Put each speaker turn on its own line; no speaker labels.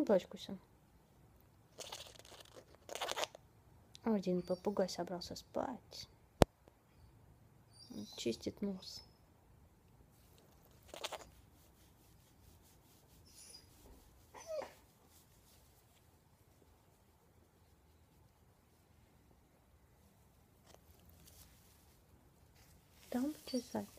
плачь, Один попугай собрался спать. Он чистит нос. Там почесать.